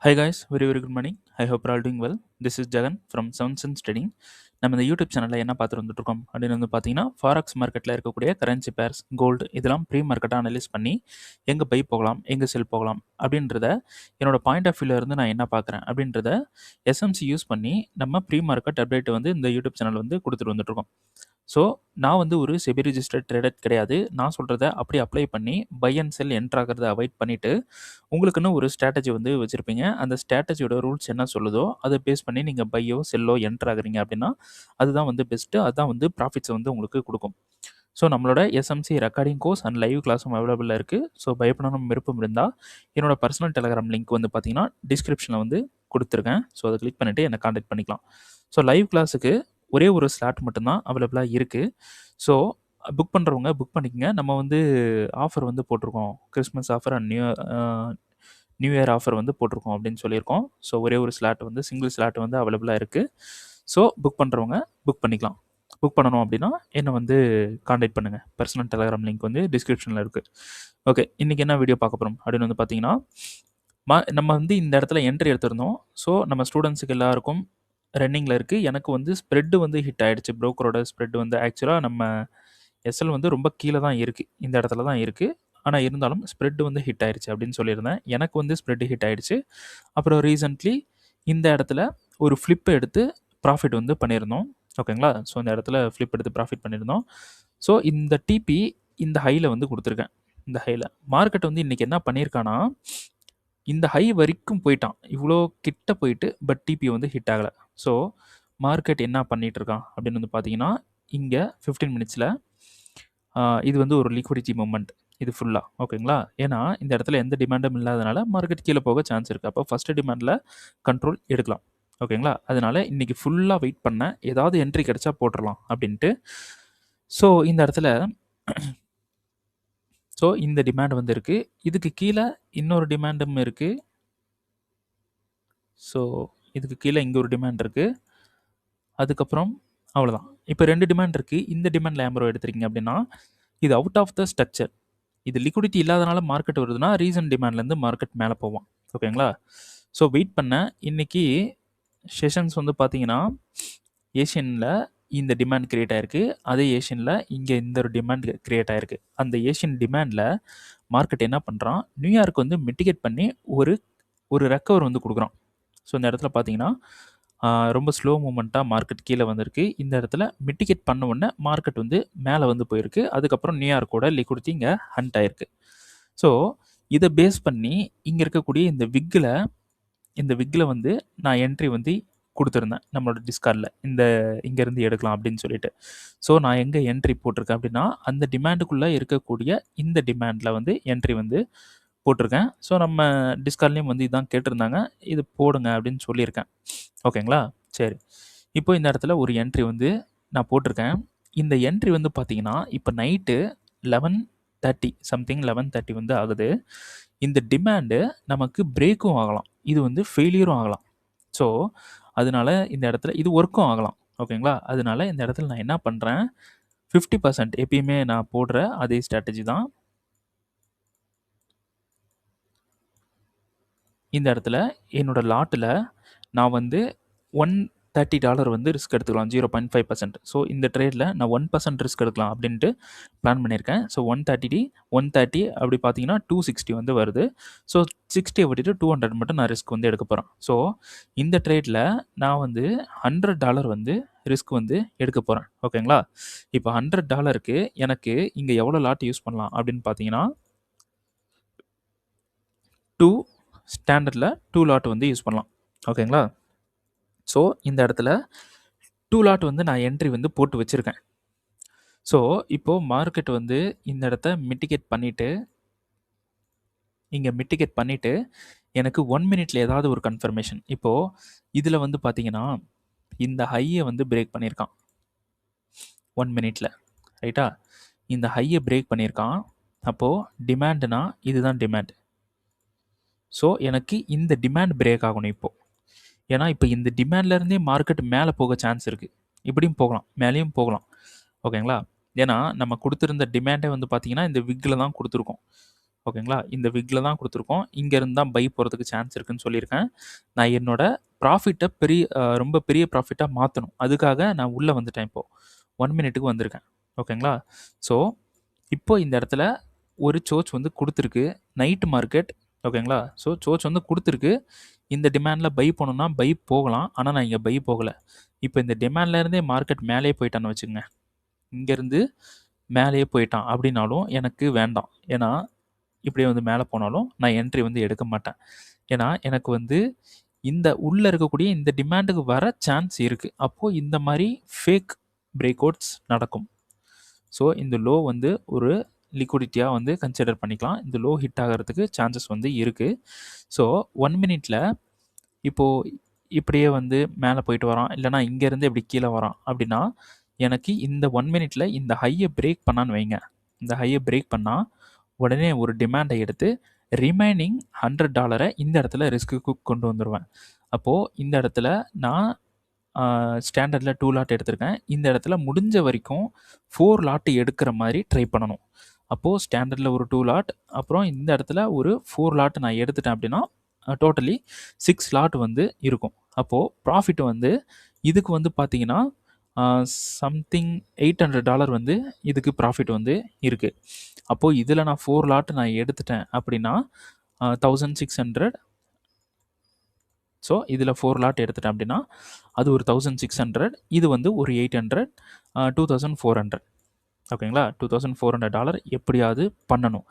Hi guys, very good morning. I hope you're all doing well. This is Jagan from Sound Sense Trading. நம்ம இந்த YouTube சேனலில் என்ன பார்த்துட்டு வந்துட்டுருக்கோம் அப்படின்னு வந்து பார்த்தீங்கன்னா ஃபாரக்ஸ் மார்க்கெட்டில் இருக்கக்கூடிய கரன்சி பேர்ஸ் கோல்டு இதெல்லாம் ப்ரீ மார்க்கெட்டாக அனலைஸ் பண்ணி எங்கே பை போகலாம் எங்கே செல் போகலாம் அப்படின்றத என்னோட பாயிண்ட் ஆஃப் வியூவில் இருந்து நான் என்ன பார்க்குறேன் அப்படின்றத எஸ்எம்சி யூஸ் பண்ணி நம்ம ப்ரீ மார்க்கெட் அப்டேட் வந்து இந்த யூடியூப் சேனல் வந்து கொடுத்துட்டு வந்துட்டுருக்கோம். ஸோ நான் வந்து ஒரு செபி ரிஜிஸ்டர்ட் ட்ரேடர் கிடையாது. நான் சொல்கிறத அப்படி அப்ளை பண்ணி பை அண்ட் செல் என்ட்ரு ஆகிறத அவாய்ட் பண்ணிவிட்டு உங்களுக்குன்னு ஒரு ஸ்ட்ராட்டஜி வந்து வச்சுருப்பீங்க. அந்த ஸ்ட்ராட்டஜியோட ரூல்ஸ் என்ன சொல்லுதோ அதை பேஸ் பண்ணி நீங்கள் பையோ செல்லோ என்ட்ரு ஆகுறீங்க அப்படின்னா அதுதான் வந்து பெஸ்ட்டு. அதுதான் வந்து ப்ராஃபிட்ஸை வந்து உங்களுக்கு கொடுக்கும். ஸோ நம்மளோட SMC recording course and live கிளாஸும் அவைலபிளாக இருக்குது. ஸோ பயப்படணும் விருப்பம் இருந்தால் என்னோட பர்சனல் டெலகிராம் லிங்க் வந்து பார்த்தீங்கன்னா டிஸ்கிரிப்ஷனில் வந்து கொடுத்துருக்கேன். ஸோ அதை கிளிக் பண்ணிவிட்டு என்னை காண்டாக்ட் பண்ணிக்கலாம். ஸோ லைவ் கிளாஸுக்கு ஒரே ஒரு ஸ்லாட் மட்டும்தான் அவைலபிளாக இருக்குது. ஸோ புக் பண்ணுறவங்க புக் பண்ணிக்கங்க. நம்ம வந்து ஆஃபர் வந்து போட்டிருக்கோம். Christmas offer and new year offer வந்து போட்டிருக்கோம் அப்படின்னு சொல்லியிருக்கோம். ஸோ ஒரே ஒரு ஸ்லாட் வந்து சிங்கிள் ஸ்லாட் வந்து அவைலபிளாக இருக்குது. ஸோ புக் பண்ணுறவங்க புக் பண்ணிக்கலாம். புக் பண்ணணும் அப்படின்னா என்னை வந்து காண்டாக்ட் பண்ணுங்கள். பர்சனல் டெலகிராம் லிங்க் வந்து டிஸ்கிரிப்ஷனில் இருக்குது. ஓகே, இன்றைக்கி என்ன வீடியோ பார்க்க போகிறோம் அப்படின்னு வந்து பார்த்தீங்கன்னா நம்ம வந்து இந்த இடத்துல என்ட்ரி எடுத்திருந்தோம். ஸோ நம்ம ஸ்டூடெண்ட்ஸுக்கு எல்லாருக்கும் ரன்னிங்கில் இருக்குது. எனக்கு வந்து ஸ்ப்ரெட்டு வந்து ஹிட் ஆகிடுச்சு. ப்ரோக்கரோட ஸ்ப்ரெட் வந்து ஆக்சுவலாக நம்ம எஸ்எல் வந்து ரொம்ப கீழே தான் இருக்குது, இந்த இடத்துல தான் இருக்குது. ஆனால் இருந்தாலும் ஸ்ப்ரெட் வந்து ஹிட் ஆயிடுச்சு அப்படின்னு சொல்லியிருந்தேன். எனக்கு வந்து ஸ்ப்ரெட் ஹிட் ஆயிடுச்சு. அப்புறம் ரீசெண்ட்லி இந்த இடத்துல ஒரு ஃப்ளிப் எடுத்து ப்ராஃபிட் வந்து பண்ணியிருந்தோம். ஓகேங்களா? ஸோ இந்த இடத்துல ஃப்ளிப் எடுத்து ப்ராஃபிட் பண்ணியிருந்தோம். ஸோ இந்த டிபி இந்த ஹையில் வந்து கொடுத்துருக்கேன். இந்த ஹையில் மார்க்கெட் வந்து இன்றைக்கி என்ன பண்ணியிருக்கான்னா இந்த ஹை வரைக்கும் போயிட்டான். இவ்வளோ கிட்ட போயிட்டு பட் டிபி வந்து ஹிட் ஆகலை. ஸோ மார்க்கெட் என்ன பண்ணிகிட்டு இருக்கான் அப்படின்னு வந்து பார்த்தீங்கன்னா இங்கே 15 மினிட்ஸில் இது வந்து ஒரு லிக்விடிட்டி மூமெண்ட் இது ஃபுல்லாக. ஓகேங்களா? ஏன்னா இந்த இடத்துல எந்த டிமாண்டும் இல்லாதனால மார்க்கெட் கீழே போக சான்ஸ் இருக்குது. அப்போ ஃபஸ்ட்டு டிமாண்டில் கண்ட்ரோல் எடுக்கலாம். ஓகேங்களா? அதனால் இன்றைக்கி ஃபுல்லாக வெயிட் பண்ண ஏதாவது என்ட்ரி கிடச்சா போட்டுடலாம் அப்படின்ட்டு. ஸோ இந்த இடத்துல ஸோ இந்த டிமாண்ட் வந்து இருக்குது. இதுக்கு கீழே இன்னொரு டிமாண்டும் இருக்குது. ஸோ இதுக்கு கீழே இங்கே ஒரு டிமாண்ட் இருக்குது. அதுக்கப்புறம் அவ்வளோதான். இப்போ 2 டிமாண்ட் இருக்குது. இந்த டிமாண்டில் ஏம்பரோ எடுத்துருக்கீங்க அப்படின்னா இது அவுட் ஆஃப் த ஸ்ட்ரக்சர். இது லிக்விடிட்டி இல்லாதனால மார்க்கெட் வருதுன்னா ரீசன் டிமாண்ட்லேருந்து மார்க்கெட் மேலே போவோம். ஓகேங்களா? ஸோ வெயிட் பண்ண இன்றைக்கி செஷன்ஸ் வந்து பார்த்தீங்கன்னா ஏஷியனில் இந்த டிமாண்ட் க்ரியேட் ஆகிருக்கு. அதே ஏஷியனில் இங்கே இந்த ஒரு டிமாண்ட் க்ரியேட் ஆகிருக்கு. அந்த ஏஷியன் டிமாண்டில் மார்க்கெட் என்ன பண்ணுறான், நியூயார்க் வந்து மிட்டிகேட் பண்ணி ஒரு ரெக்கவர் வந்து கொடுக்குறான். ஸோ இந்த இடத்துல பார்த்தீங்கன்னா ரொம்ப ஸ்லோ மூமெண்ட்டாக மார்க்கெட் கீழே வந்திருக்கு. இந்த இடத்துல மிட்டிகேட் பண்ண உடனே மார்க்கெட் வந்து மேலே வந்து போயிருக்கு. அதுக்கப்புறம் நியூயார்க்கோட லிக்விடிட்டி இங்கே ஹண்ட் ஆயிருக்கு. ஸோ இதை பேஸ் பண்ணி இங்கே இருக்கக்கூடிய இந்த விக்கில் வந்து நான் என்ட்ரி வந்து கொடுத்துருந்தேன் நம்மளோட டிஸ்கார்டில் இங்கேருந்து எடுக்கலாம் அப்படின்னு சொல்லிட்டு. ஸோ நான் எங்கே என்ட்ரி போட்டிருக்கேன் அப்படின்னா அந்த டிமாண்டுக்குள்ளே இருக்கக்கூடிய இந்த டிமாண்டில் வந்து என்ட்ரி வந்து போட்டிருக்கேன். ஸோ நம்ம டிஸ்கார்ட்லேயும் வந்து இதான் கேட்டிருந்தாங்க, இது போடுங்க அப்படின்னு சொல்லியிருக்கேன். ஓகேங்களா? சரி, இப்போ இந்த இடத்துல ஒரு என்ட்ரி வந்து நான் போட்டிருக்கேன். இந்த என்ட்ரி வந்து பார்த்தீங்கன்னா இப்போ நைட்டு 11:30 சம்திங் 11:30 வந்து ஆகுது. இந்த டிமாண்டு நமக்கு பிரேக்கும் ஆகலாம், இது வந்து ஃபெயிலியரும் ஆகலாம். ஸோ அதனால இந்த இடத்துல இது ஒர்க்கும் ஆகலாம். ஓகேங்களா? அதனால இந்த இடத்துல நான் என்ன பண்ணுறேன், 50% எப்பயுமே நான் போடுற அதே ஸ்ட்ராட்டஜி தான். இந்த இடத்துல என்னோட லாட்டில் நான் வந்து $130 வந்து ரிஸ்க் எடுத்துக்கலாம், 0.5%. ஸோ இந்த ட்ரேடில் நான் 1% ரிஸ்க் எடுக்கலாம் அப்படின்ட்டு பிளான் பண்ணியிருக்கேன். ஸோ 130 அப்படி பார்த்தீங்கன்னா 260 வந்து வருது. ஸோ 60 விட்டுட்டு 200 மட்டும் நான் ரிஸ்க் வந்து எடுக்க போகிறேன். ஸோ இந்த ட்ரேடில் நான் வந்து $100 வந்து ரிஸ்க் வந்து எடுக்க போகிறேன். ஓகேங்களா? இப்போ $100க்கு எனக்கு இங்கே எவ்வளோ லாட் யூஸ் பண்ணலாம் அப்படின்னு பார்த்தீங்கன்னா 2 ஸ்டாண்டர்டில் 2 லாட் வந்து யூஸ் பண்ணலாம். ஓகேங்களா? ஸோ இந்த இடத்துல 2 லாட் வந்து நான் என்ட்ரி வந்து போட்டு வச்சுருக்கேன். ஸோ இப்போது மார்க்கெட் வந்து இந்த இடத்த மிட்டிகேட் பண்ணிவிட்டு எனக்கு 1 மினிட்ல ஏதாவது ஒரு கன்ஃபர்மேஷன். இப்போது இதில் வந்து பார்த்தீங்கன்னா இந்த ஹையை வந்து பிரேக் பண்ணியிருக்கான் 1 மினிட்ல, ரைட்டா? இந்த ஹையை பிரேக் பண்ணியிருக்கான். அப்போது டிமாண்டுனா இதுதான் டிமாண்ட். ஸோ எனக்கு இந்த டிமாண்ட் பிரேக் ஆகணும் இப்போது. ஏன்னா இப்போ இந்த டிமாண்ட்லேருந்தே மார்க்கெட் மேலே போக சான்ஸ் இருக்குது. இப்படியும் போகலாம், மேலேயும் போகலாம். ஓகேங்களா? ஏன்னா நம்ம கொடுத்துருந்த டிமாண்டே வந்து பார்த்திங்கன்னா இந்த விக்கில் தான் கொடுத்துருக்கோம். ஓகேங்களா? இந்த விக்ல தான் குடுத்துருக்கோம். இங்கேருந்து தான் பை போறதுக்கு சான்ஸ் இருக்குன்னு சொல்லியிருக்கேன். நான் என்னோட ப்ராஃபிட்ட ரொம்ப பெரிய ப்ராஃபிட்டா மாத்தணும். அதுக்காக நான் உள்ள வந்துட்டேன் இப்போ. 1 மினிட்டுக்கு வந்திருக்கேன். ஓகேங்களா? ஸோ, இப்போ இந்த இடத்துல ஒரு சோச் வந்து குடுத்துருக்கு. நைட் மார்க்கெட் ஓகேங்களா? ஸோ, சோச் வந்து குடுத்துருக்கு. இந்த டிமாண்ட்ல பை பண்ணணும்னா பை போகலாம். ஆனா, நான் இங்க பை போகல. இப்போ இந்த டிமாண்ட்ல இருந்தே மார்க்கெட் மேலேயே போயிட்டான்னு வச்சுக்கங்க. இங்கேருந்து மேலேயே போயிட்டான் அப்படின்னாலும் எனக்கு வேண்டாம். ஏன்னா, இப்படியே வந்து மேலே போனாலும் நான் என்ட்ரி வந்து எடுக்க மாட்டேன். ஏன்னா, எனக்கு வந்து இந்த உள்ள இருக்கக்கூடிய இந்த டிமாண்டுக்கு வர சான்ஸ் இருக்கு. அப்போ இந்த மாரி ஃபேக் பிரேக் அவுட்ஸ் நடக்கும். ஸோ, இந்த லோ வந்து ஒரு லிக்விடிட்டியா வந்து கன்சிடர் பண்ணிக்கலாம். இந்த லோ ஹிட் ஆகறதுக்கு சான்சஸ் வந்து இருக்கு. ஸோ, 1 மினிட்ல இப்போ இப்படியே வந்து மேலே போயிட்டு வரான். இல்லன்னா இங்கேருந்து இப்படி கீழ வரான் அப்படின்னா, எனக்கு இந்த 1 மினிட்ல இந்த ஹைய பிரேக் பண்ணான்னு வைங்க. இந்த ஹைய பிரேக் பண்ணா, உடனே ஒரு டிமாண்ட எடுத்து ரிமைனிங் $100 இந்த இடத்துல ரிஸ்க்குக்கு கொண்டு வந்துருவேன். அப்போ இந்த இடத்துல நான் ஸ்டாண்டர்ட்ல 2 லாட் எடுத்திருக்கேன். இந்த இடத்துல முடிஞ்ச வரைக்கும் 4 லாட் எடுக்கிற மாரி ட்ரை பண்ணணும். அப்போ ஸ்டாண்டர்ட்ல ஒரு 2 லாட், அப்புறம் இந்த இடத்துல ஒரு 4 லாட் நான் எடுத்துட்டேன் அப்படின்னா, டோட்டலி 6 லாட் வந்து இருக்கும். அப்போ ப்ராஃபிட் வந்து இதுக்கு வந்து பார்த்தீங்கன்னா, அ சம்திங் $800 வந்து இதுக்கு ப்ராஃபிட் வந்து இருக்கு. அப்போ இதில நான் 4 லாட் நான் எடுத்துட்டேன் அப்படின்னா, 1600. ஸோ, இதில 4 லாட் எடுத்துட்டேன் அப்படின்னா, அது ஒரு 1600. இது வந்து ஒரு 800, 2400. ஓகேங்களா? $2400 எப்படியாவது பண்ணணும்.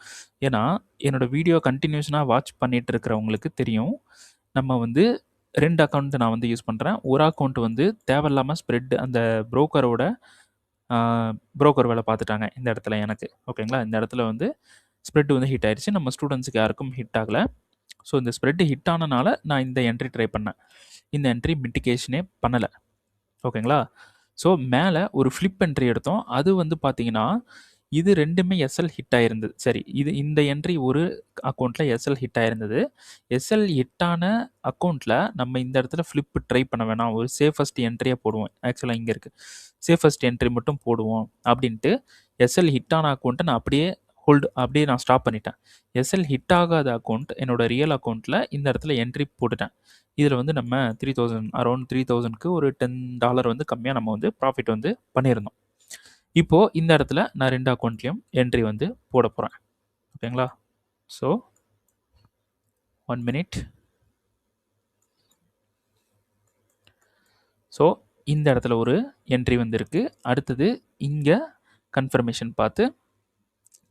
ஏன்னா, என்னோட வீடியோ கன்டினியூஷனா வாட்ச் பண்ணிட்டு இருக்கிறவங்களுக்கு தெரியும். நம்ம வந்து 2 அக்கவுண்ட் நான் வந்து யூஸ் பண்றேன். ஒரு அக்கவுண்ட் வந்து தேவையில்லாம ஸ்ப்ரெட் அந்த புரோக்கரோட அ புரோக்கர் வேல பார்த்துட்டாங்க இந்த இடத்துல எனக்கு. ஓகேங்களா? இந்த இடத்துல வந்து ஸ்ப்ரெட் வந்து ஹிட் ஆயிருச்சு. நம்ம ஸ்டூடண்ட்ஸ்க்கு யாருக்கும் ஹிட் ஆகல. ஸோ, இந்த ஸ்ப்ரெட் ஹிட் ஆனனால நான் இந்த என்ட்ரி ட்ரை பண்ணேன். இந்த என்ட்ரி மிட்டிகேஷனே பண்ணல. ஓகேங்களா? ஸோ, மேல ஒரு ஃபிளிப் என்ட்ரி எடுத்தோம். அது வந்து பார்த்தீங்கன்னா, இது 2மே எஸ்எல் ஹிட் ஆயிருந்தது. சரி, இந்த என்ட்ரி ஒரு அக்கவுண்ட்ல எஸ்எல் ஹிட் ஆயிருந்தது. எஸ்எல் ஹிட் ஆன அக்கவுண்ட்ல நம்ம இந்த இடத்துல ஃபிளிப் ட்ரை பண்ண வேணாம். ஒரு சேஃபஸ்ட் என்ட்ரியா போடுவோம். ஆக்சுவலா இங்க இருக்கு. சேஃபஸ்ட் என்ட்ரி மட்டும் போடுவோம் அப்படின்ட்டு, எஸ்எல் ஹிட் ஆன அக்கவுண்ட்ட நான் அப்படியே நான் ஸ்டாப் பண்ணிட்டேன். எஸ்எல் ஹிட் ஆகாத அக்கவுண்ட் என்னோட ரியல் அக்கவுண்ட்ல இந்த இடத்துல என்ட்ரி போட்டுட்டேன். இதில வந்து நம்ம 3000 அரவுண்ட் 3000க்கு ஒரு $10 வந்து கம்மியா நம்ம வந்து ப்ராஃபிட் வந்து பண்ணியிருந்தோம். இப்போ இந்த இடத்துல நான் 2 அக்கவுண்ட்லயும் என்ட்ரி வந்து போடப் போறேன். ஓகேங்களா? So 1 minute. ஸோ இந்த இடத்துல ஒரு என்ட்ரி வந்திருக்கு. அடுத்தது இங்க கன்ஃபர்மேஷன் பார்த்து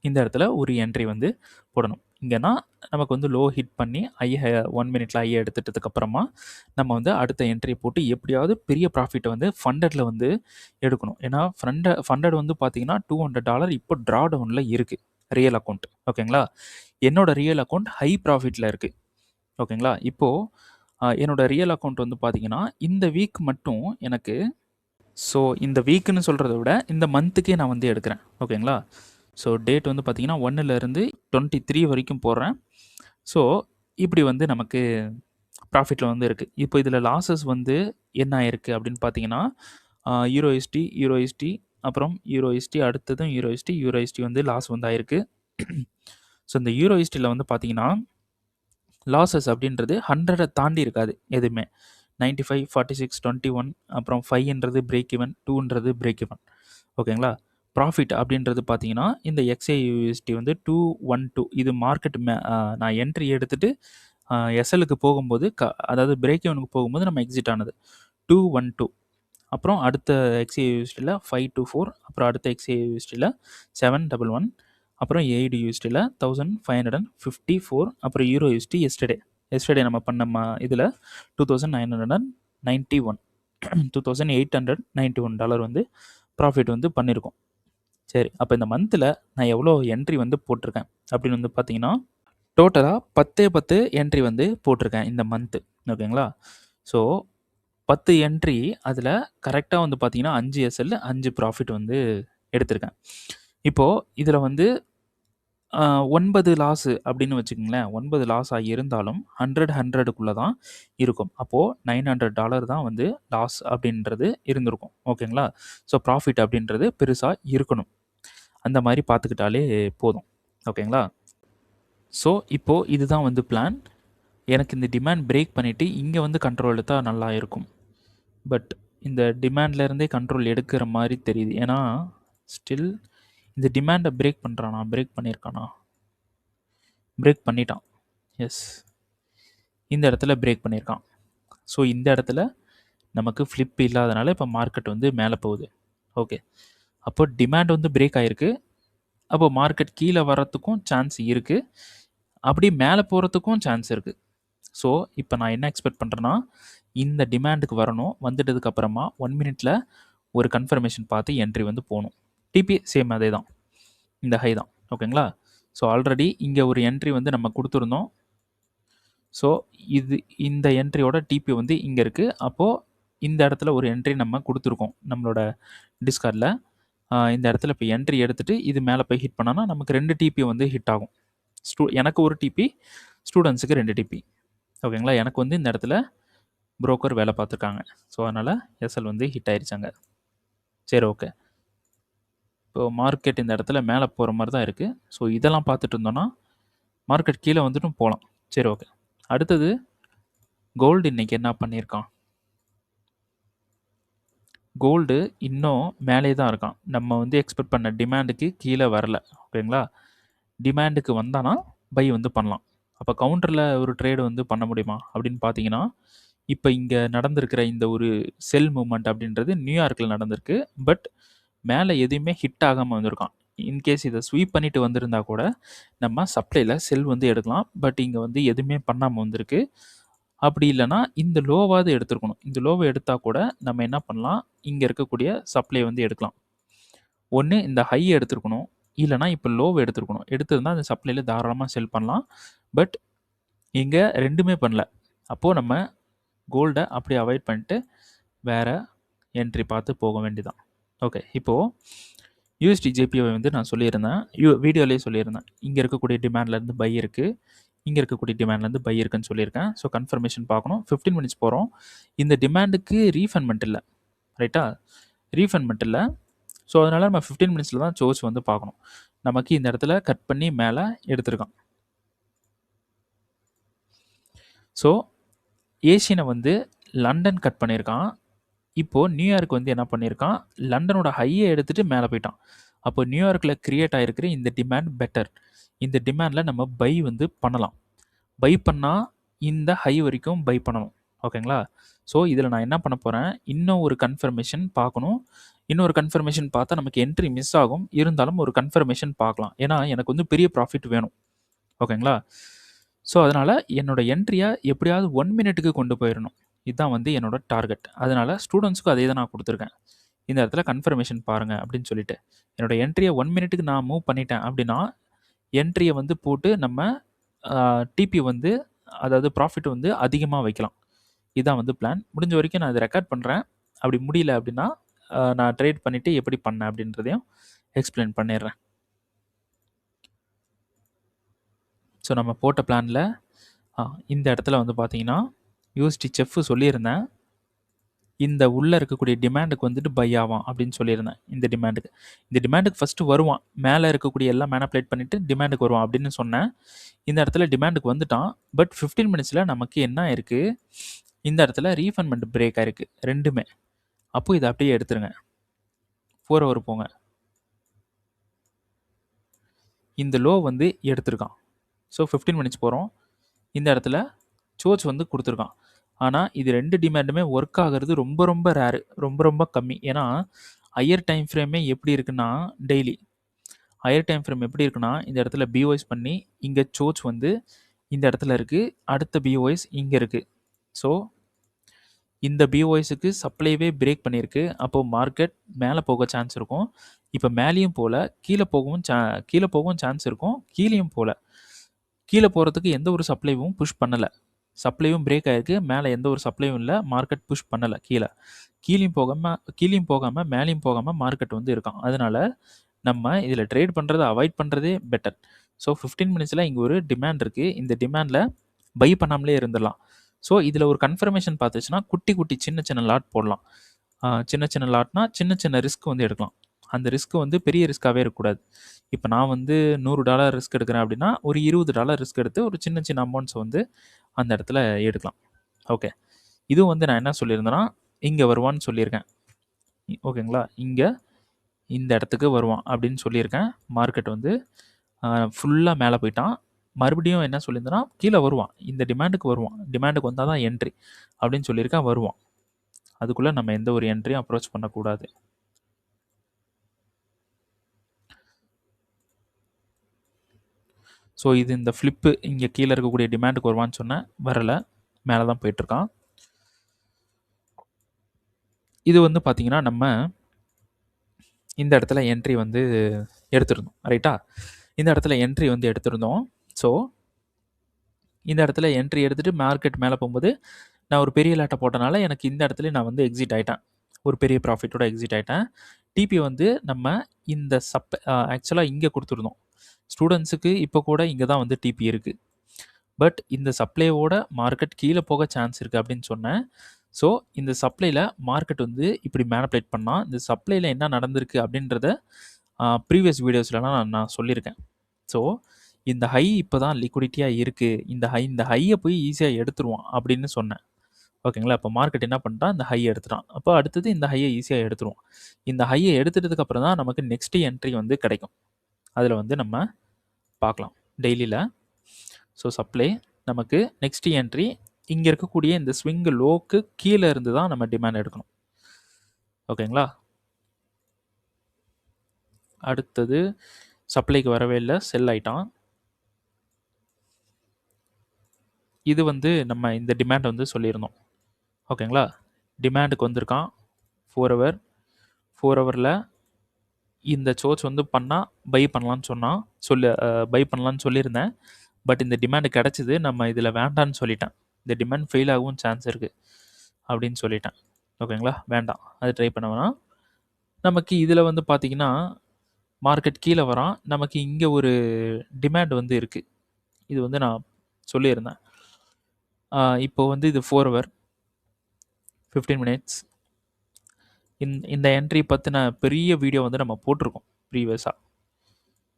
இந்த இடத்துல ஒரு என்ட்ரி வந்து போடணும். இங்கன்னா நமக்கு வந்து லோ ஹிட் பண்ணி 1 மினிட்ல ஹைய எடுத்துட்டதுக்கு அப்புறமா, நம்ம வந்து அடுத்த என்ட்ரி போட்டு எப்படியாவது பெரிய ப்ராஃபிட்ட வந்து ஃபண்டட்ல வந்து எடுக்கணும். ஏன்னா ஃபண்டட் வந்து பார்த்தீங்கன்னா $200 இப்போ ட்ரா டவுன்ல இருக்கு. Real account. ஓகேங்களா? என்னோட ரியல் அக்கவுண்ட் ஹை ப்ராஃபிட்ல இருக்கு. ஓகேங்களா? இப்போ என்னோட ரியல் அக்கவுண்ட் வந்து பார்த்தீங்கன்னா, இந்த வீக் மட்டும் எனக்கு ஸோ இந்த வீக்குன்னு சொல்றத விட இந்த மந்த்துக்கே நான் வந்து எடுக்கிறேன். ஓகேங்களா? ஸோ டேட் வந்து பார்த்தீங்கன்னா 1லேருந்து 23 வரைக்கும் போடுறேன். ஸோ இப்படி வந்து நமக்கு ப்ராஃபிட்ல வந்து இருக்கு. இப்போ இதில லாஸஸ் வந்து என்ன ஆயிருக்கு அப்படின்னு பார்த்தீங்கன்னா, யூரோஎஸ்டி, யூரோஎஸ்டி, அப்புறம் யூரோஎஸ்டி, அடுத்ததும் யூரோஎஸ்டி, யூரோஎஸ்டி வந்து லாஸ் வந்து ஆயிருக்கு. ஸோ இந்த யூரோஎஸ்டில வந்து பார்த்தீங்கன்னா, லாஸஸ் அப்படின்றது 100 தாண்டி இருக்காது எதுவுமே. 95, 46, 21, அப்புறம் 5ன்றது பிரேக் ஈவன், 2ன்றது பிரேக் ஈவன். ஓகேங்களா? ப்ராஃபிட் அப்படின்றது பார்த்தீங்கன்னா, இந்த XAUSD வந்து 212 இது மார்க்கெட் நான் என்ட்ரி எடுத்துட்டு எஸ்எல்லுக்கு போகும்போது அதாவது பிரேக் ஈவனுக்கு போகும்போது நம்ம எக்ஸிட் ஆனது. 212 அப்புறம் அடுத்த XAUSDல 524 அப்புறம் அடுத்த XAUSDல 711 அப்புறம் AUDUSDல 1554 அப்புறம் யூரோUSD எஸ்டர்டே நம்ம பண்ண இதில் 2991 $2891 வந்து ப்ராஃபிட் வந்து பண்ணியிருக்கோம். சரி, அப்போ இந்த மந்தில் நான் எவ்வளோ என்ட்ரி வந்து போட்டிருக்கேன் அப்படின்னு வந்து பார்த்தீங்கன்னா, டோட்டலாக 10 என்ட்ரி வந்து போட்டிருக்கேன் இந்த மந்த்து. ஓகேங்களா? ஸோ 10 என்ட்ரி அதில் கரெக்டாக வந்து பார்த்தீங்கன்னா 5 எஸ்எல் 5 ப்ராஃபிட் வந்து எடுத்திருக்கேன். இப்போது இதில் வந்து 9 லாஸு அப்படின்னு வச்சுக்கங்களேன். 9 லாஸா இருந்தாலும் 100க்குள்ள தான் இருக்கும். அப்போது $900 தான் வந்து லாஸ் அப்படின்றது இருந்திருக்கும். ஓகேங்களா? ஸோ ப்ராஃபிட் அப்படின்றது பெருசா இருக்கணும். அந்த மாரி பார்த்துக்கிட்டாலே போதும். ஓகேங்களா? ஸோ இப்போது இதுதான் வந்து பிளான். எனக்கு இந்த டிமாண்ட் பிரேக் பண்ணிவிட்டு இங்கே வந்து கண்ட்ரோல் எடுத்தால் நல்லா இருக்கும். பட் இந்த டிமாண்ட்லேருந்தே கண்ட்ரோல் எடுக்கிற மாதிரி தெரியுது. ஏன்னா ஸ்டில் இந்த டிமாண்டை பிரேக் பண்ணுறானா, பிரேக் பண்ணியிருக்கானா, பிரேக் பண்ணிட்டான். எஸ், இந்த இடத்துல பிரேக் பண்ணியிருக்கான். ஸோ இந்த இடத்துல நமக்கு ஃப்ளிப் இல்லாதனால இப்போ மார்க்கெட் வந்து மேலே போகுது. ஓகே, அப்போ டிமாண்ட் வந்து பிரேக் ஆகிருக்கு. அப்போ மார்க்கெட் கீழே வர்றதுக்கும் சான்ஸ் இருக்குது, அப்படி மேலே போகிறதுக்கும் சான்ஸ் இருக்குது. ஸோ இப்போ நான் என்ன எக்ஸ்பெக்ட் பண்ணுறேன்னா, இந்த டிமாண்டுக்கு வரணும். வந்துட்டதுக்கு அப்புறமா 1 மினிட்டில் ஒரு கன்ஃபர்மேஷன் பார்த்து என்ட்ரி வந்து போகணும். டிபி சேம் அதே தான், இந்த ஹை தான். ஓகேங்களா? ஸோ ஆல்ரெடி இங்கே ஒரு என்ட்ரி வந்து நம்ம கொடுத்துருந்தோம். ஸோ இந்த என்ட்ரியோட டிபி வந்து இங்கே இருக்குது. அப்போது இந்த இடத்துல ஒரு என்ட்ரி நம்ம கொடுத்துருக்கோம் நம்மளோட டிஸ்கார்டில். இந்த இடத்துல இப்போ என்ட்ரி எடுத்துகிட்டு இது மேலே போய் ஹிட் பண்ணோன்னா நமக்கு 2 டிபி வந்து ஹிட் ஆகும். எனக்கு ஒரு டிபி, ஸ்டூடெண்ட்ஸுக்கு 2 டிபி. ஓகேங்களா? எனக்கு வந்து இந்த இடத்துல புரோக்கர் வேலை பார்த்துருக்காங்க. ஸோ அதனால் எஸ்எல் வந்து ஹிட் ஆயிடுச்சாங்க. சரி, ஓகே. இப்போ மார்க்கெட் இந்த இடத்துல மேலே போகிற மாதிரி தான் இருக்குது. ஸோ இதெல்லாம் பார்த்துட்டு இருந்தோன்னா மார்க்கெட் கீழே வந்துட்டும் போகலாம். சரி, ஓகே. அடுத்தது கோல்டு இன்றைக்கி என்ன பண்ணியிருக்கான்? கோல்டு இன்னும் மேலே தான் இருக்கான். நம்ம வந்து எக்ஸ்பெக்ட் பண்ண டிமாண்டுக்கு கீழே வரல. ஓகேங்களா? டிமாண்டுக்கு வந்தானா பை வந்து பண்ணலாம். அப்போ கவுண்டரில் ஒரு ட்ரேடு வந்து பண்ண முடியுமா அப்படின்னு பார்த்தீங்கன்னா, இப்போ இங்கே நடந்திருக்கிற இந்த ஒரு செல் மூமெண்ட் அப்படின்றது நியூயார்க்கில் நடந்திருக்கு. பட் மேலே எதுவுமே ஹிட் ஆகாமல் வந்திருக்கான். இன்கேஸ் இதை ஸ்வீப் பண்ணிட்டு வந்திருந்தா கூட நம்ம சப்ளையில் செல் வந்து எடுக்கலாம். பட் இங்கே வந்து எதுவுமே பண்ணாமல் வந்திருக்கு. அப்படி இல்லைன்னா இந்த லோவாவது எடுத்துருக்கணும். இந்த லோவை எடுத்தால் கூட நம்ம என்ன பண்ணலாம், இங்கே இருக்கக்கூடிய சப்ளை வந்து எடுக்கலாம். ஒன்று இந்த ஹை எடுத்துருக்கணும், இல்லைனா இப்போ லோவை எடுத்துருக்கணும். எடுத்திருந்தால் அந்த சப்ளையில் தாராளமாக செல் பண்ணலாம். பட் இங்கே ரெண்டுமே பண்ணல. அப்போது நம்ம கோல்டை அப்படியே அவாய்ட் பண்ணிட்டு வேறு என்ட்ரி பார்த்து போக வேண்டியதான். ஓகே, இப்போது யூஎஸ்டி ஜேபிஐ வந்து நான் சொல்லியிருந்தேன், வீடியோலேயே சொல்லியிருந்தேன். இங்கே இருக்கக்கூடிய டிமாண்ட்லேருந்து பை இருக்குது, இங்கே இருக்கக்கூடிய டிமாண்ட்லேருந்து பை இருக்குன்னு சொல்லியிருக்கேன். ஸோ கன்ஃபர்மேஷன் பார்க்கணும். 15 மினிட்ஸ் போகிறோம். இந்த டிமாண்டுக்கு ரீஃபண்ட்மெண்ட் இல்லை, ரைட்டா? ரீஃபண்ட்மெண்ட் இல்லை. ஸோ அதனால் நம்ம 15 மினிட்ஸில் தான் சோர்ஸ் வந்து பார்க்கணும். நமக்கு இந்த இடத்துல கட் பண்ணி மேலே எடுத்திருக்கான். ஸோ ஏஷியனை வந்து லண்டன் கட் பண்ணியிருக்கான். இப்போது நியூயார்க் வந்து என்ன பண்ணியிருக்கான், லண்டனோட ஹையை எடுத்துகிட்டு மேலே போயிட்டான். அப்போ நியூயார்க்கில் க்ரியேட் ஆகிருக்கிற இந்த டிமாண்ட் பெட்டர். இந்த டிமாண்டில் நம்ம பை வந்து பண்ணலாம். பை பண்ணால் இந்த ஹை வரைக்கும் பை பண்ணணும். ஓகேங்களா? ஸோ இதில் நான் என்ன பண்ண போகிறேன், இன்னும் ஒரு கன்ஃபர்மேஷன் பார்க்கணும். இன்னொரு கன்ஃபர்மேஷன் பார்த்தா நமக்கு என்ட்ரி மிஸ் ஆகும். இருந்தாலும் ஒரு கன்ஃபர்மேஷன் பார்க்கலாம். ஏன்னா எனக்கு வந்து பெரிய ப்ராஃபிட் வேணும். ஓகேங்களா? ஸோ அதனால் என்னோடய என்ட்ரியை எப்படியாவது 1 மினிட்டுக்கு கொண்டு போயிடணும். இதுதான் வந்து என்னோட டார்கெட். அதனால் ஸ்டூடெண்ட்ஸுக்கும் அதே தான் நான் கொடுத்துருக்கேன். இந்த இடத்துல கன்ஃபர்மேஷன் பாருங்கள் அப்படின்னு சொல்லிட்டு. என்னோட என்ட்ரியை 1 மினிட்டுக்கு நான் மூவ் பண்ணிட்டேன் அப்படின்னா என்ட்ரியை வந்து போட்டு நம்ம டிபி வந்து, அதாவது ப்ராஃபிட் வந்து அதிகமாக வைக்கலாம். இதுதான் வந்து பிளான். முடிஞ்ச வரைக்கும் நான் இதை ரெக்கார்ட் பண்ணுறேன். அப்படி முடியல அப்படின்னா நான் ட்ரேட் பண்ணிவிட்டு எப்படி பண்ணேன் அப்படின்றதையும் எக்ஸ்பிளைன் பண்ணிடுறேன். ஸோ நம்ம போட்ட பிளானில் இந்த இடத்துல வந்து பார்த்தீங்கன்னா யூஎஸ்டி செஃப் சொல்லியிருந்தேன், இந்த உள்ளே இருக்கக்கூடிய டிமாண்டுக்கு வந்துட்டு பை ஆவான் அப்படின்னு சொல்லியிருந்தேன். இந்த டிமாண்டுக்கு ஃபஸ்ட்டு வருவான். மேலே இருக்கக்கூடிய எல்லாம் மேனிபுலேட் பண்ணிவிட்டு டிமாண்டுக்கு வருவான் அப்படின்னு சொன்னேன். இந்த இடத்துல டிமாண்டுக்கு வந்துட்டான். பட் 15 மினிட்ஸில் நமக்கு என்ன இருக்குது, இந்த இடத்துல ரீஃபண்ட்மெண்ட் பிரேக் ஆகிருக்கு ரெண்டுமே. அப்போது இதை அப்படியே எடுத்துருங்க. 4 ஹவர் போங்க. இந்த லோ வந்து எடுத்திருக்கான். ஸோ 15 மினிட்ஸ் போகிறோம். இந்த இடத்துல சோர்ஸ் வந்து கொடுத்துருக்கான். ஆனால் இது 2 டிமாண்டுமே ஒர்க் ஆகிறது ரொம்ப ரொம்ப ரேரு, ரொம்ப ரொம்ப கம்மி. ஏன்னா ஹையர் டைம் ஃப்ரேமே எப்படி இருக்குன்னா, டெய்லி ஹையர் டைம் ஃப்ரேம் எப்படி இருக்குன்னா, இந்த இடத்துல பிஓஎஸ் பண்ணி இங்கே சோர்ஸ் வந்து இந்த இடத்துல இருக்குது, அடுத்த பிஓஎஸ் இங்கே இருக்குது. ஸோ இந்த பிஓஎஸுக்கு சப்ளைவே பிரேக் பண்ணியிருக்கு. அப்போது மார்க்கெட் மேலே போக சான்ஸ் இருக்கும். இப்போ மேலேயும் போகல, கீழே போகவும் சான்ஸ் இருக்கும். கீழேயும் போகல. கீழே போகிறதுக்கு எந்த ஒரு சப்ளைவும் புஷ் பண்ணலை. சப்ளையும் பிரேக் ஆகிருக்கு. மேலே எந்த ஒரு சப்ளையும் இல்லை. மார்க்கெட் புஷ் பண்ணலை. கீழேயும் போகாமல் மேலேயும் போகாமல் மார்க்கெட் வந்து இருக்கான். அதனால் நம்ம இதில் ட்ரேட் பண்ணுறதை அவாய்ட் பண்ணுறதே பெட்டர். ஸோ 15 மினிட்ஸில் இங்கே ஒரு டிமாண்ட் இருக்குது. இந்த டிமாண்டில் பை பண்ணாமலே இருந்துடலாம். ஸோ இதில் ஒரு கன்ஃபர்மேஷன் பார்த்துச்சுன்னா குட்டி சின்ன லாட் போடலாம். சின்ன லாட்னா சின்ன ரிஸ்க் வந்து எடுக்கலாம். அந்த ரிஸ்க் வந்து பெரிய ரிஸ்க்காவே இருக்கக்கூடாது. இப்ப நான் வந்து $100 ரிஸ்க் எடுக்கிறேன் அப்படின்னா, ஒரு $20 ரிஸ்க் எடுத்து ஒரு சின்ன சின்ன அமௌண்ட்ஸ வந்து அந்த இடத்துல எடுக்கலாம். ஓகே. இதுவும் வந்து நான் என்ன சொல்லியிருந்தேன்னா, இங்க வருவான்னு சொல்லியிருக்கேன். ஓகேங்களா? இங்க இந்த இடத்துக்கு வருவான் அப்படின்னு சொல்லியிருக்கேன். மார்க்கெட் வந்து ஃபுல்லா மேல போயிட்டான். மறுபடியும் என்ன சொல்லியிருந்தேன்னா, கீழ வருவான். இந்த டிமாண்டுக்கு வருவான். டிமாண்டுக்கு வந்தா தான் என்ட்ரி அப்படின்னு சொல்லியிருக்கேன். வருவான். அதுக்குள்ள நம்ம எந்த ஒரு என்ட்ரியும் அப்ரோச் பண்ணக்கூடாது. ஸோ இது இந்த ஃப்ளிப்பு இங்க கீழ இருக்கக்கூடிய டிமாண்டுக்கு வருவான்னு சொன்னேன். வரல. மேல தான் போயிட்டுருக்கான். இது வந்து பார்த்தீங்கன்னா, நம்ம இந்த இடத்துல என்ட்ரி வந்து எடுத்திருந்தோம். ரைட்டா? இந்த இடத்துல என்ட்ரி வந்து எடுத்திருந்தோம். ஸோ இந்த இடத்துல என்ட்ரி எடுத்துட்டு மார்க்கெட் மேல போம்போது, நான் ஒரு பெரிய லாட்ட போட்டனால எனக்கு இந்த இடத்துலயே நான் வந்து எக்ஸிட் ஆயிட்டேன். ஒரு பெரிய ப்ராஃபிட்டோட எக்ஸிட் ஆயிட்டேன். டிபி வந்து நம்ம இந்த ஆக்சுவலா இங்க குடுத்துருந்தோம். ஸ்டூடண்ட்ஸுக்கு இப்போ கூட இங்க தான் வந்து டிபி இருக்கு. பட் இந்த சப்ளையோட மார்க்கெட் கீழ போக சான்ஸ் இருக்கு அப்படின்னு சொன்னேன். ஸோ இந்த சப்ளைல மார்க்கெட் வந்து இப்படி மேனிபுலேட் பண்ணா, இந்த சப்ளைல என்ன நடந்திருக்கு அப்படின்றத ப்ரீவியஸ் வீடியோஸ்லலாம் நான் சொல்லியிருக்கேன். ஸோ இந்த ஹை இப்போ தான் லிக்விடிட்டியா இருக்கு. இந்த ஹைய போய் ஈஸியா எடுத்துருவான் அப்படின்னு சொன்னேன். ஓகேங்களா? அப்போ மார்க்கெட் என்ன பண்ணிட்டான், இந்த ஹைய எடுத்துட்டான். அப்போ அடுத்தது இந்த ஹைய ஈஸியா எடுத்துருவான். இந்த ஹைய எடுத்துட்டதுக்கு அப்புறம் தான் நமக்கு நெக்ஸ்ட் என்ட்ரி வந்து கிடைக்கும். அதில வந்து நம்ம பார்க்கலாம் டெய்லில. ஸோ சப்ளை நமக்கு நெக்ஸ்ட் என்ட்ரி இங்க இருக்கக்கூடிய இந்த ஸ்விங் லோக்கு கீழ இருந்து தான் நம்ம டிமாண்ட் எடுக்கணும். ஓகேங்களா? அடுத்தது சப்ளைக்கு வரவே இல்ல. செல் ஆயிட்டான். இது வந்து நம்ம இந்த டிமாண்ட் வந்து சொல்லியிருந்தோம். ஓகேங்களா? டிமாண்டுக்கு வந்திருக்கான். 4 ஹவர். 4 ஹவர்ல இந்த சோர்ஸ் வந்து பண்ணா பை பண்ணலான்னு சொன்னான். பை பண்ணலான்னு சொல்லியிருந்தேன். பட் இந்த டிமாண்ட் கிடைச்சது. நம்ம இதில வேண்டான்னு சொல்லிட்டேன். இந்த டிமாண்ட் ஃபெயில் ஆகவும் சான்ஸ் இருக்கு. அப்படின்னு சொல்லிட்டேன். ஓகேங்களா? வேண்டாம். அது ட்ரை பண்ண வேணாம். நமக்கு இதில வந்து பார்த்தீங்கன்னா, மார்க்கெட் கீழ வரான். நமக்கு இங்க ஒரு டிமாண்ட் வந்து இருக்கு. இது வந்து நான் சொல்லியிருந்தேன். இப்போ வந்து இது 4 ஹவர் 15 மினிட்ஸ். இந்த என்ட்ரி பத்தின பெரிய வீடியோ வந்து நம்ம போட்டிருக்கோம் ப்ரீவியஸா.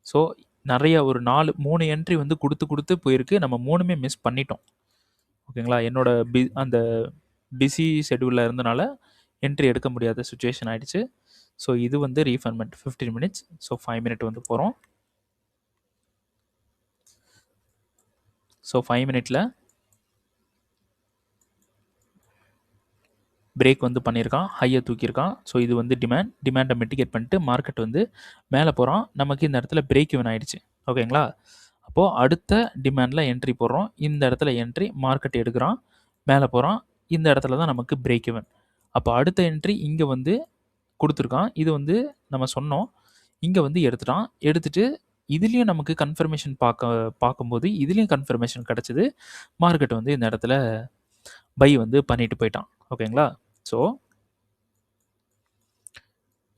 ஸோ நெறைய ஒரு 3 என்ட்ரி வந்து குடுத்து போயிருக்கு. நம்ம 3மே மிஸ் பண்ணிட்டோம். ஓகேங்களா? என்னோட அந்த பிஸி ஷெட்யூல்ல இருந்தனால என்ட்ரி எடுக்க முடியாத சிச்சுவேஷன் ஆயிடுச்சு. ஸோ இது வந்து ரீஃபர்மென்ட் 15 மினிட்ஸ். ஸோ 5 மினிட் வந்து போறோம். ஸோ 5 மினிட்ல பிரேக் வந்து பண்ணியிருக்கான். ஹைய தூக்கியிருக்கான். ஸோ இது வந்து டிமாண்ட மிட்டிகேட் பண்ணிட்டு மார்க்கெட் வந்து மேல போறான். நமக்கு இந்த இடத்துல பிரேக் ஈவன் ஆயிடுச்சு. ஓகேங்களா? அப்போ அடுத்த டிமாண்ட்ல என்ட்ரி போடுறோம். இந்த இடத்துல என்ட்ரி மார்க்கெட் எடுக்குறான். மேல போறான். இந்த இடத்துல தான் நமக்கு பிரேக் ஈவன். அப்போ அடுத்த என்ட்ரி இங்க வந்து குடுத்துருக்கான். இது வந்து நம்ம சொன்னோம். இங்க வந்து எடுத்துட்டான். எடுத்துட்டு இதுலயும் நமக்கு கன்ஃபர்மேஷன் பார்க்கும்போது இதுலயும் கன்ஃபர்மேஷன் கிடைச்சது. மார்க்கெட் வந்து இந்த இடத்துல பை வந்து பண்ணிட்டு போயிட்டான். ஓகேங்களா? ஸோ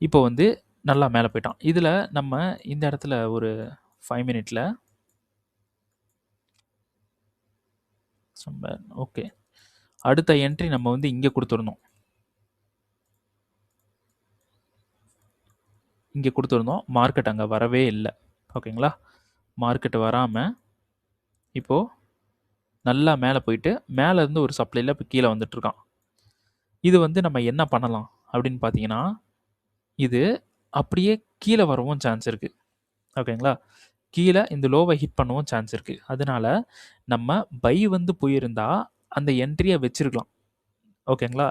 இப்போ வந்து நல்லா மேல போயிட்டான். இதுல நம்ம இந்த இடத்துல ஒரு 5 மினிட்ல ஓகே. அடுத்த என்ட்ரி நம்ம வந்து இங்க குடுத்திருந்தோம். இங்க குடுத்திருந்தோம். மார்க்கெட் அங்க வரவே இல்ல. ஓகேங்களா? மார்க்கெட் வராம இப்போ நல்லா மேல போயிட்டு, மேல இருந்து ஒரு சப்ளைல இப்ப கீழ வந்துட்டு இருக்கான். இது வந்து நம்ம என்ன பண்ணலாம் அப்படின்னு பார்த்தீங்கன்னா, இது அப்படியே கீழ வரவும் சான்ஸ் இருக்கு. ஓகேங்களா? கீழ இந்த லோவ ஹிட் பண்ணவும் சான்ஸ் இருக்கு. அதனால நம்ம பை வந்து போயிருந்தா, அந்த என்ட்ரிய வச்சிருக்கலாம். ஓகேங்களா?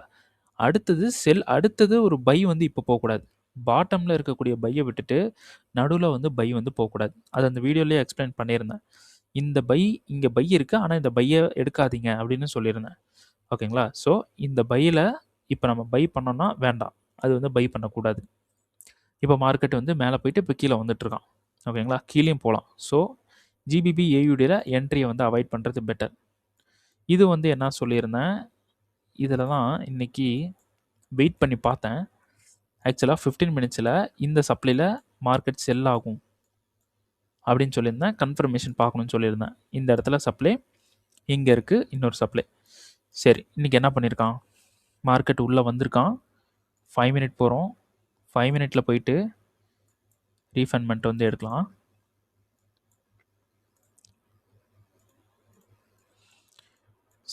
அடுத்தது ஒரு பை வந்து இப்ப போக்கூடாது. பாட்டம்ல இருக்கக்கூடிய பைய விட்டுட்டு, நடுவுல வந்து பை வந்து போக்கூடாது. அது அந்த வீடியோலயே எக்ஸ்ப்ளைன் பண்ணியிருந்தேன். இங்க பை இருக்கு. ஆனா இந்த பைய எடுக்காதீங்க அப்படின்னு சொல்லியிருந்தேன். ஓகேங்களா? ஸோ இந்த பையில இப்ப நம்ம பை பண்ணோம்னா வேண்டாம். அது வந்து பை பண்ணக்கூடாது. இப்ப மார்க்கெட் வந்து மேல போயிட்டு இப்ப கீழ வந்துட்டு இருக்கான். ஓகேங்களா? கீழயும் போலாம். ஸோ ஜிபிபி, ஏயுடில என்ட்ரிய வந்து அவாய்ட் பண்றது பெட்டர். இது வந்து என்ன சொல்லியிருந்தேன், இதில தான் இன்னைக்கு வெயிட் பண்ணி பார்த்தேன். ஆக்சுவலா 15 மினிட்ஸ்ல இந்த சப்ளைல மார்க்கெட் செல் ஆகும். அப்படின்னு சொல்லியிருந்தேன். கன்ஃபர்மேஷன் பார்க்கணும்னு சொல்லியிருந்தேன். இந்த இடத்துல சப்ளை, இங்க இருக்கு இன்னொரு சப்ளை. சரி, இன்னைக்கு என்ன பண்ணியிருக்கான்? மார்க்கெட் உள்ள வந்திருக்கான். 5 மினிட் போறோம். 5 மினிட்ல போயிட்டு ரீஃபண்ட்மெண்ட் வந்து எடுக்கலாம்.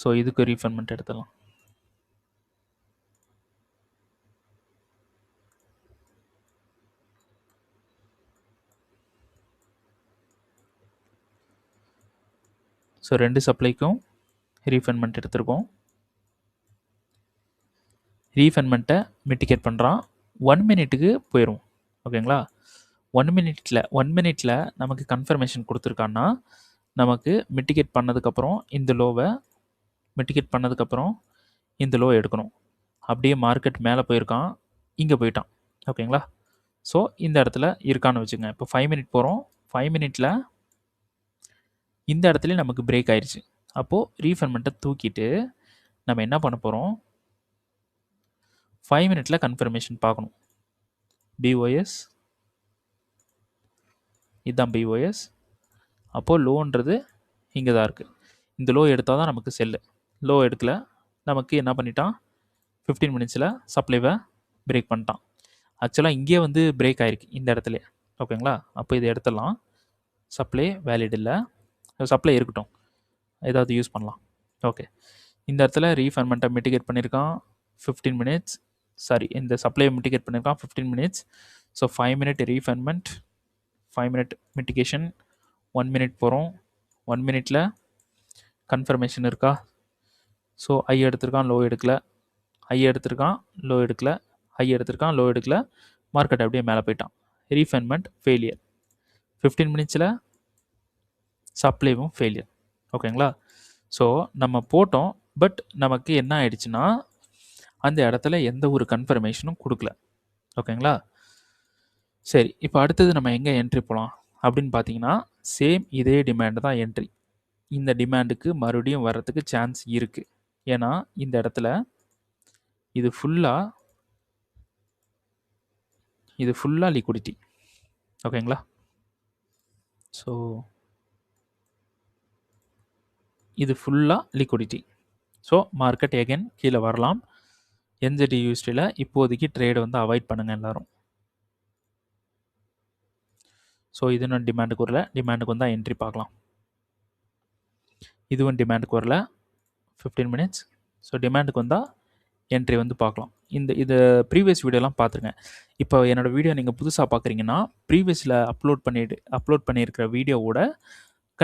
ஸோ இதுக்கு ரீஃபண்ட்மெண்ட் எடுத்துடலாம். ஸோ 2 சப்ளைக்கும் ரீஃபண்ட்மெண்ட் எடுத்திருக்கோம். ரீஃபண்ட்மெண்ட்டை மிட்டிகேட் பண்ணுறான். 1 மினிட்டுக்கு போயிடும். ஓகேங்களா? 1 மினிட்டில் நமக்கு கன்ஃபர்மேஷன் கொடுத்துருக்கான்னா நமக்கு மிட்டிகேட் பண்ணதுக்கப்புறம் இந்த லோ எடுக்கணும். அப்படியே மார்க்கெட் மேலே போயிருக்கான், இங்கே போயிட்டான். ஓகேங்களா? ஸோ இந்த இடத்துல இருக்கான்னு வச்சுங்க. இப்போ 5 மினிட் போகிறோம். 5 மினிட்டில் இந்த இடத்துல நமக்கு பிரேக் ஆயிடுச்சு. அப்போது ரீஃபண்ட்மெண்ட்டை தூக்கிட்டு நம்ம என்ன பண்ண போகிறோம், 5 மினிட்ல கன்ஃபர்மேஷன் பார்க்கணும். பிஓஎஸ், இதுதான் பிஓஎஸ். அப்போது லோன்றது இங்கே தான் இருக்குது. இந்த லோ எடுத்தால் தான் நமக்கு செல்லு. லோ எடுக்கலை, நமக்கு என்ன பண்ணிட்டான், 15 மினிட்ஸில் சப்ளைவை பிரேக் பண்ணிட்டான். ஆக்சுவலாக இங்கே வந்து பிரேக் ஆகிருக்கு இந்த இடத்துல. ஓகேங்களா? அப்போ இதை எடுத்துடலாம். சப்ளை வேலிட் இல்லை, சப்ளை இருக்கட்டும், ஏதாவது யூஸ் பண்ணலாம். ஓகே, இந்த இடத்துல ரீஃபண்ட்மெண்ட்டை மிட்டிகேட் பண்ணியிருக்கான் 15 மினிட்ஸ். சாரி, இந்த சப்ளையை மிட்டிகேட் பண்ணியிருக்கான் 15 minutes. So 5 minute refundment, 5 minute mitigation, 1 minute போகிறோம். 1 மினிட்டில் கன்ஃபர்மேஷன் இருக்கா? ஸோ ஐ எடுத்திருக்கான், லோ எடுக்கலை, ஐ எடுத்திருக்கான், லோ எடுக்கலை, ஐ எடுத்திருக்கான், லோ எடுக்கலை, மார்க்கெட் அப்படியே மேலே போயிட்டான். ரீஃபண்ட்மெண்ட் ஃபெயிலியர். 15 மினிட்ஸில் சப்ளைவும் ஃபெயிலியர். ஓகேங்களா? ஸோ நம்ம போட்டோம், பட் நமக்கு என்ன ஆயிடுச்சுன்னா அந்த இடத்துல எந்த ஒரு கன்ஃபர்மேஷனும் கொடுக்கல. ஓகேங்களா? சரி, இப்போ அடுத்தது நம்ம எங்கே என்ட்ரி போகலாம் அப்படின்னு பார்த்தீங்கன்னா, சேம் இதே டிமாண்டு தான் என்ட்ரி. இந்த டிமாண்டுக்கு மறுபடியும் வர்றதுக்கு சான்ஸ் இருக்குது. ஏன்னா இந்த இடத்துல இது ஃபுல்லாக லிக்விடிட்டி. ஓகேங்களா? ஸோ இது ஃபுல்லாக லிக்விடிட்டி. ஸோ மார்க்கெட் எகைன் கீழே வரலாம். என்ஜெடி யூஎஸ்டியில் இப்போதைக்கு ட்ரேடை வந்து அவாய்ட் பண்ணுங்கள் எல்லோரும். ஸோ இது இன்னும் டிமாண்டுக்கு வரல, டிமாண்டுக்கு வந்தால் என்ட்ரி பார்க்கலாம். இதுவும் டிமாண்டுக்கு வரல, 15 மினிட்ஸ். ஸோ டிமாண்டுக்கு வந்தால் என்ட்ரி வந்து பார்க்கலாம். இது ப்ரீவியஸ் வீடியோலாம் பார்த்துருங்க. இப்போ என்னோடய வீடியோ நீங்கள் புதுசாக பார்க்குறீங்கன்னா ப்ரீவியஸில் அப்லோட் பண்ணியிருக்கிற வீடியோவோட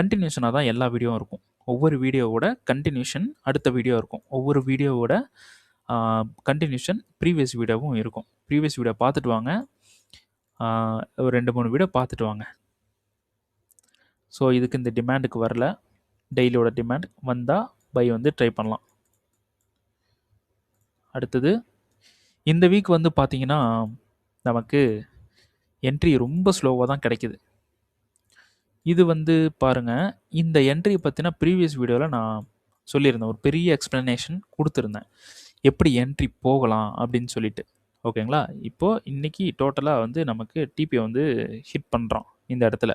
கண்டினியூஷனாக தான் எல்லா வீடியோவும் இருக்கும். ஒவ்வொரு வீடியோவோட கண்டினியூஷன் அடுத்த வீடியோ இருக்கும். ஒவ்வொரு வீடியோவோட கண்டினியூஷன் ப்ரீவியஸ் வீடியோவும் இருக்கும். ப்ரீவியஸ் வீடியோ பார்த்துட்டு வாங்க, ஒரு 2-3 வீடியோ பார்த்துட்டு வாங்க. ஸோ இதுக்கு இந்த டிமாண்டுக்கு வரல, டெய்லியோட டிமாண்ட் வந்தால் பை வந்து ட்ரை பண்ணலாம். அடுத்தது இந்த வீக் வந்து பார்த்திங்கன்னா நமக்கு என்ட்ரி ரொம்ப ஸ்லோவாக தான் கிடைக்குது. இது வந்து பாருங்கள், இந்த என்ட்ரி பற்றின ப்ரீவியஸ் வீடியோவில் நான் சொல்லியிருந்தேன், ஒரு பெரிய எக்ஸ்ப்ளனேஷன் கொடுத்துருந்தேன் எப்படி என்ட்ரி போகலாம் அப்படின்னு சொல்லிட்டு. ஓகேங்களா? இப்போது இன்றைக்கி டோட்டலாக வந்து நமக்கு டிபியை வந்து ஹிட் பண்ணுறான் இந்த இடத்துல.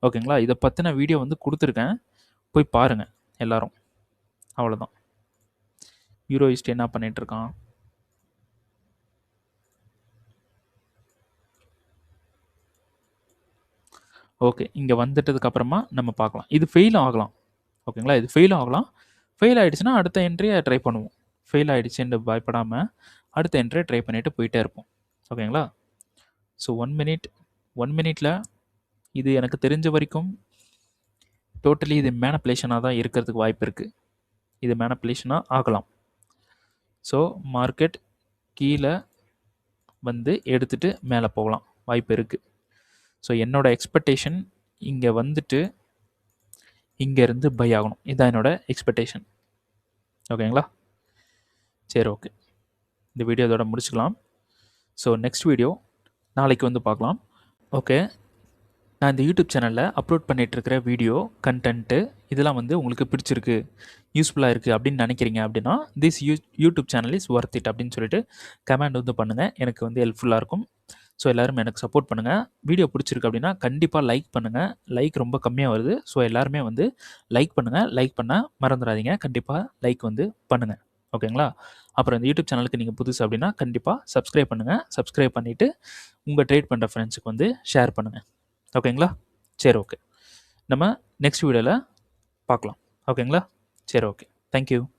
ஓகேங்களா? இதை பற்றின வீடியோ வந்து கொடுத்துருக்கேன், போய் பாருங்கள் எல்லோரும். அவ்வளோதான். யூரோயிஸ்ட் என்ன பண்ணிகிட்ருக்கான், ஓகே, இங்கே வந்துட்டதுக்கப்புறமா நம்ம பார்க்கலாம். இது ஃபெயில் ஆகலாம். ஓகேங்களா? இது ஃபெயில் ஆகலாம். ஃபெயில் ஆகிடுச்சுன்னா அடுத்த என்ட்ரியை ட்ரை பண்ணுவோம். ஃபெயில் ஆகிடுச்சுன்னு பயப்படாமல் அடுத்த என்ட்ரியை ட்ரை பண்ணிவிட்டு போயிட்டே இருப்போம். ஓகேங்களா? ஸோ 1 மினிட்டில் இது எனக்கு தெரிஞ்ச வரைக்கும் டோட்டலி இது மேனிப்புலேஷனாக தான் இருக்கிறதுக்கு வாய்ப்பு இருக்குது. இது மேனிப்புலேஷனாக ஆகலாம். ஸோ மார்க்கெட் கீழே வந்து எடுத்துகிட்டு மேலே போகலாம் வாய்ப்பு இருக்குது. ஸோ என்னோடய எக்ஸ்பெக்டேஷன் இங்கே வந்துட்டு இங்கேருந்து பை ஆகணும். இதுதான் என்னோடய எக்ஸ்பெக்டேஷன். ஓகேங்களா? சரி, ஓகே, இந்த வீடியோ இதோட முடிச்சுக்கலாம். ஸோ நெக்ஸ்ட் வீடியோ நாளைக்கு வந்து பார்க்கலாம். ஓகே, நான் இந்த யூடியூப் சேனலில் அப்லோட் பண்ணிகிட்ருக்கிற வீடியோ கண்டென்ட்டு இதெல்லாம் வந்து உங்களுக்கு பிடிச்சிருக்கு, யூஸ்ஃபுல்லாக இருக்குது அப்படின்னு நினைக்கிறீங்க அப்படின்னா this YouTube channel is worth it அப்படின்னு சொல்லிட்டு கமெண்ட் வந்து பண்ணுங்கள். எனக்கு வந்து ஹெல்ப்ஃபுல்லாக இருக்கும். ஸோ எல்லோரும் எனக்கு சப்போர்ட் பண்ணுங்கள். வீடியோ பிடிச்சிருக்கு அப்படின்னா கண்டிப்பாக லைக் பண்ணுங்கள். லைக் ரொம்ப கம்மியாக வருது. ஸோ எல்லாருமே வந்து லைக் பண்ணுங்கள். லைக் பண்ண மறந்துடாதீங்க. கண்டிப்பாக லைக் வந்து பண்ணுங்கள். ஓகேங்களா? அப்புறம் இந்த யூடியூப் சேனலுக்கு நீங்கள் புதுசு அப்படின்னா கண்டிப்பாக சப்ஸ்கிரைப் பண்ணுங்கள். சப்ஸ்கிரைப் பண்ணிவிட்டு உங்கள் ட்ரேட் பண்ணுற ஃப்ரெண்ட்ஸுக்கு வந்து ஷேர் பண்ணுங்கள். ஓகேங்களா? சரி, ஓகே. நம்ம நெக்ஸ்ட் வீடியோவில் பார்க்கலாம். ஓகேங்களா? சரி, ஓகே. தேங்க்யூ.